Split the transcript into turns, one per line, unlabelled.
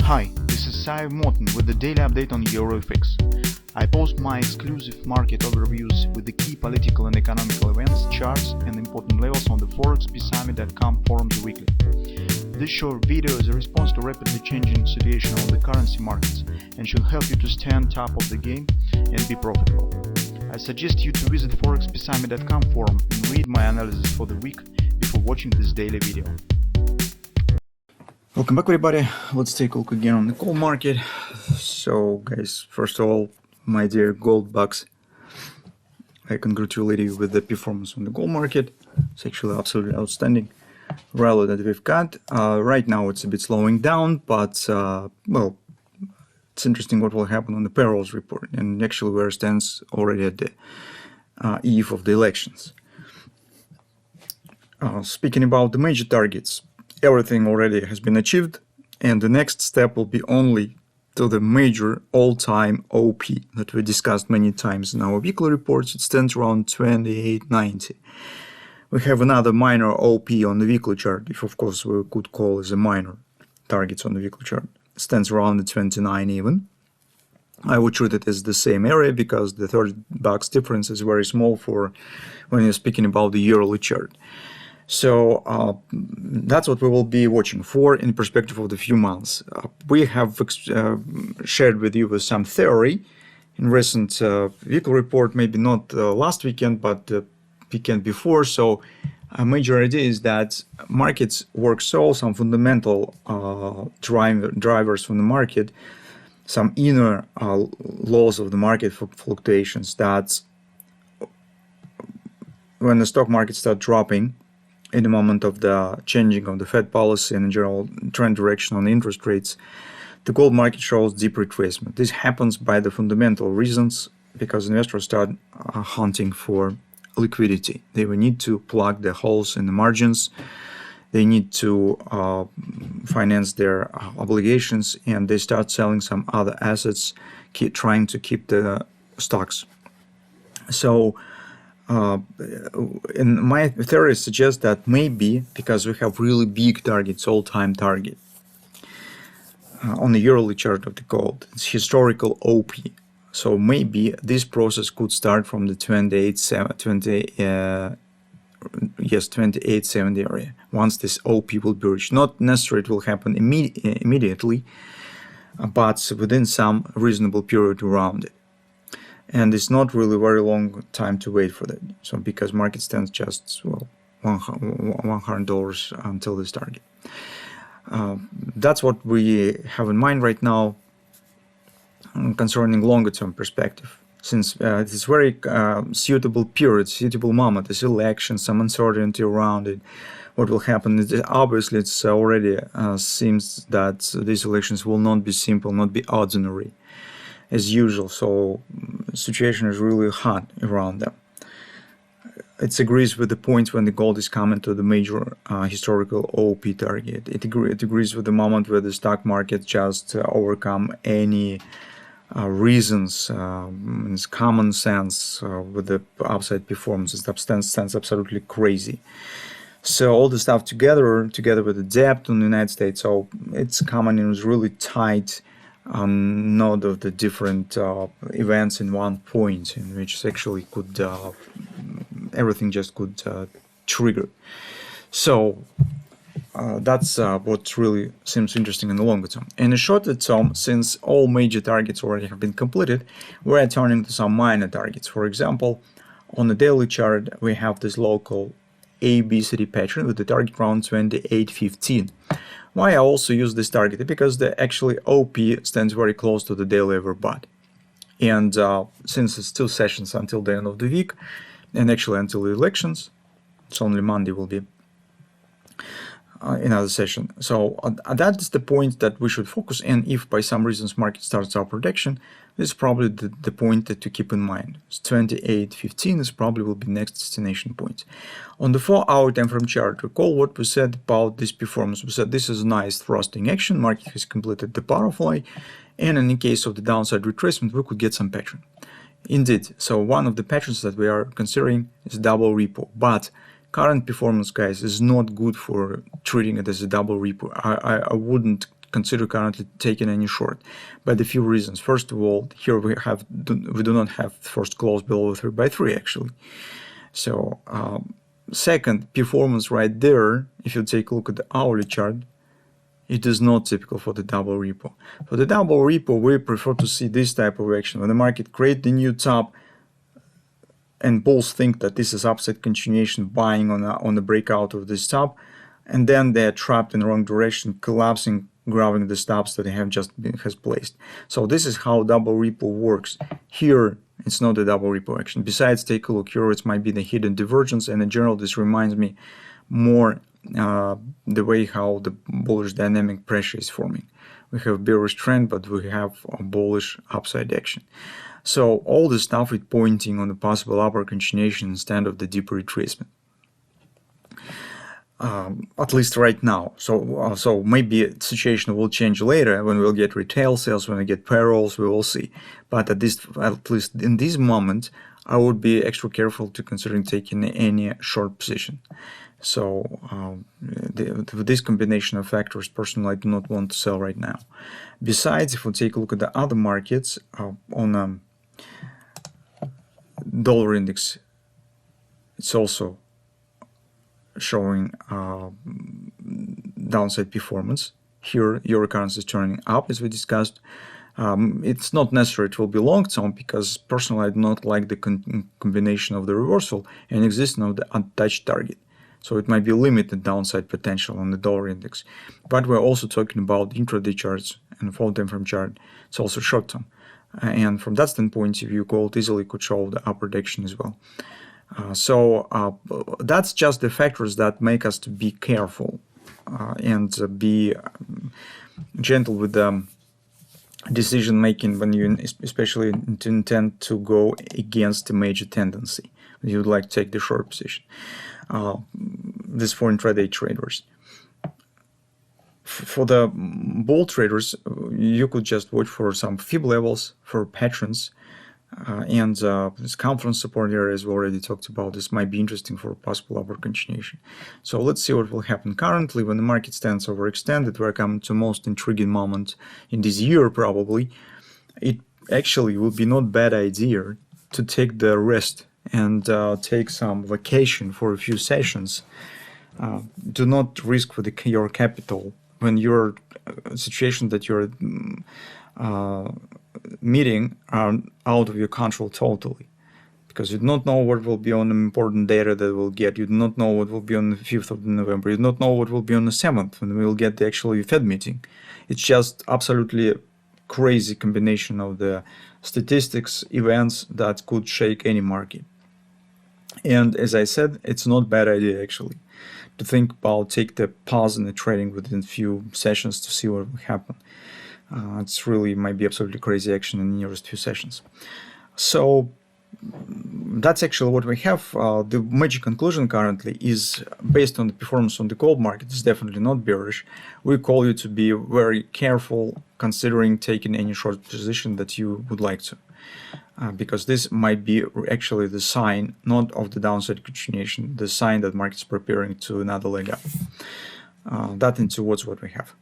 Hi, this is Sive Morten with the daily update on EuroFX. I post my exclusive market overviews with the key political and economical events, charts and important levels on the ForexPeaceArmy.com forums weekly. This short video is a response to rapidly changing situation on the currency markets and should help you to stay on top of the game and be profitable. I suggest you to visit ForexPeaceArmy.com forum and read my analysis for the week before watching this daily video.
Welcome back, everybody. Let's take a look again on the gold market. So guys, first of all, my dear gold bucks, I congratulate you with the performance on the gold market. It's actually absolutely outstanding rally that we've got. Right now it's a bit slowing down, but well, it's interesting what will happen on the payrolls report and actually where it stands already at the eve of the elections. Speaking about the major targets, everything already has been achieved, and the next step will be only to the major all-time OP that we discussed many times in our weekly reports. It stands around 2890. We have another minor OP on the weekly chart, if of course we could call as a minor targets on the weekly chart. It stands around the 29 even. I would treat it as the same area because the $30 difference is very small for when you're speaking about the yearly chart. So that's what we will be watching for in perspective of the few months. We have shared with you with some theory in recent weekly report, maybe not last weekend, but the weekend before. So a major idea is that markets work so some fundamental drivers from the market, some inner laws of the market for fluctuations, that when the stock market starts dropping, in the moment of the changing of the Fed policy and general trend direction on the interest rates, the gold market shows deep retracement. This happens by the fundamental reasons because investors start hunting for liquidity. They will need to plug the holes in the margins. They need to finance their obligations, and they start selling some other assets, trying to keep the stocks. So in my theory suggests that maybe because we have really big targets, all-time target on the yearly chart of the gold, it's historical OP. So maybe this process could start from the 2870 area. Once this OP will be reached, not necessarily it will happen immediately, but within some reasonable period around it. And it's not really very long time to wait for that. So because market stands just, well, $100 until this target. That's what we have in mind right now concerning longer term perspective. Since it's very suitable period, suitable moment, this election, some uncertainty around it, what will happen. Obviously, it's already seems that these elections will not be simple, not be ordinary as usual, so situation is really hot around them. It agrees with the point when the gold is coming to the major historical OP target. It agrees with the moment where the stock market just overcome any reasons. It's common sense with the upside performance. It stands absolutely crazy. So all the stuff together with the debt in the United States, so it's coming and it's really tight node of the different events in one point, in which actually could everything just could trigger. So that's what really seems interesting in the longer term. In the shorter term, since all major targets already have been completed, we're turning to some minor targets. For example, on the daily chart, we have this local ABCD pattern with the target around 2815. Why I also use this target? Because the actually OP stands very close to the daily overbought. And since it's 2 sessions until the end of the week, and actually until the elections, it's only Monday will be another session. So that is the point that we should focus. And if by some reasons market starts up protection, this is probably the point that to keep in mind. It's 2815 is probably will be next destination point. On the 4-hour time frame chart, recall what we said about this performance. We said this is a nice thrusting action. Market has completed the butterfly, and in the case of the downside retracement, we could get some pattern. Indeed, so one of the patterns that we are considering is double repo, but current performance, guys, is not good for treating it as a double repo. I wouldn't consider currently taking any short, but a few reasons. First of all, here we do not have first close below 3x3 actually. So second, performance right there, if you take a look at the hourly chart, it is not typical for the double repo. For the double repo, we prefer to see this type of action when the market creates the new top and bulls think that this is upside continuation, buying on the breakout of this top, and then they're trapped in the wrong direction, collapsing, grabbing the stops that they have just has placed. So this is how double repo works. Here, it's not a double repo action. Besides, take a look here, it might be the hidden divergence, and in general, this reminds me more the way how the bullish dynamic pressure is forming. We have bearish trend, but we have a bullish upside action. So all this stuff is pointing on the possible upper continuation instead of the deeper retracement. At least right now. So maybe the situation will change later when we'll get retail sales, when we get payrolls, we will see. But at least in this moment, I would be extra careful to considering taking any short position. So with this combination of factors, personally, I do not want to sell right now. Besides, if we take a look at the other markets on dollar index, it's also showing downside performance. Here, euro currency is turning up, as we discussed. It's not necessary it will be long term, because personally I do not like the combination of the reversal and existence of the untouched target. So it might be limited downside potential on the dollar index. But we're also talking about intraday charts and fall time frame chart. It's also short term. And from that standpoint of view, gold easily could show the upward direction as well. So that's just the factors that make us to be careful and be gentle with the decision making when you especially intend to go against a major tendency. You would like to take the short position. This for intraday traders. For the bull traders, you could just watch for some fib levels, for patterns, and this conference support area, as we already talked about, this might be interesting for a possible upward continuation. So let's see what will happen. Currently, when the market stands overextended, we're coming to most intriguing moment in this year probably. It actually would be not bad idea to take the rest and take some vacation for a few sessions. Do not risk with your capital when you're situation that you're meeting are out of your control totally, because you do not know what will be on the important data that we'll get. You do not know what will be on the 5th of November. You do not know what will be on the 7th when we'll get the actual Fed meeting. It's just absolutely a crazy combination of the statistics, events that could shake any market. And as I said, it's not a bad idea actually to think about take the pause in the trading within a few sessions to see what will happen. It's really might be absolutely crazy action in the nearest few sessions. So that's actually what we have. The major conclusion currently is based on the performance on the gold market. It's definitely not bearish. We call you to be very careful considering taking any short position that you would like to. Because this might be actually the sign, not of the downside continuation, the sign that market's preparing to another leg up. That into what we have.